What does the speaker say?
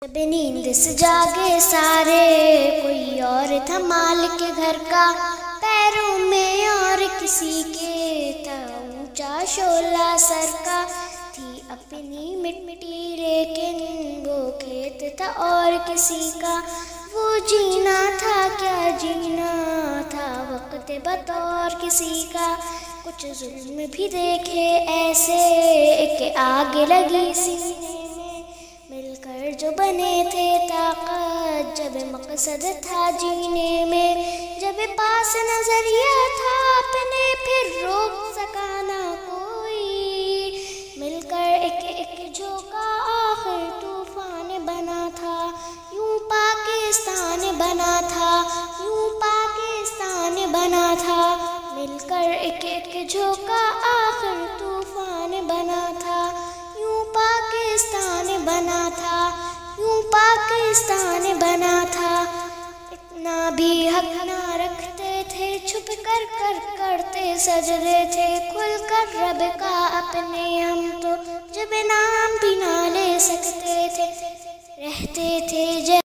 جب نیند سے جاگے سارے، کوئی اور تھا مالک گھر کا، پیروں میں اور کسی کے تھا اونچا شعلہ سر کا، تھی اپنی مٹی لیکن وہ کھیت تھا اور کسی کا، وہ جینا تھا کیا جینا تھا وقت بطور کسی کا، کچھ ظلم بھی دیکھے ایسے کہ آگ لگی سینے میں، مل کر جو بنے تھے طاقت جب مقصد تھا جینے میں، جب پاس نظریہ تھا اپنے پھر روک سکا نہ کوئی، مل کر ایک جھونکا آخر طوفان بنا تھا، یوں پاکستان بنا تھا، یوں پاکستان بنا تھا، مل کر ایک جھونکا آخر طوفان بنا تھا، یوں پاکستان بنا تھا، یوں پاکستان بنا تھا، اتنا بھی حق نہ رکھتے تھے، چھپ کر کرتے سجدے تھے، کھل کر رب کا اپنے ہم تو جب نام بھی نہ لے سکتے تھے، رہتے تھے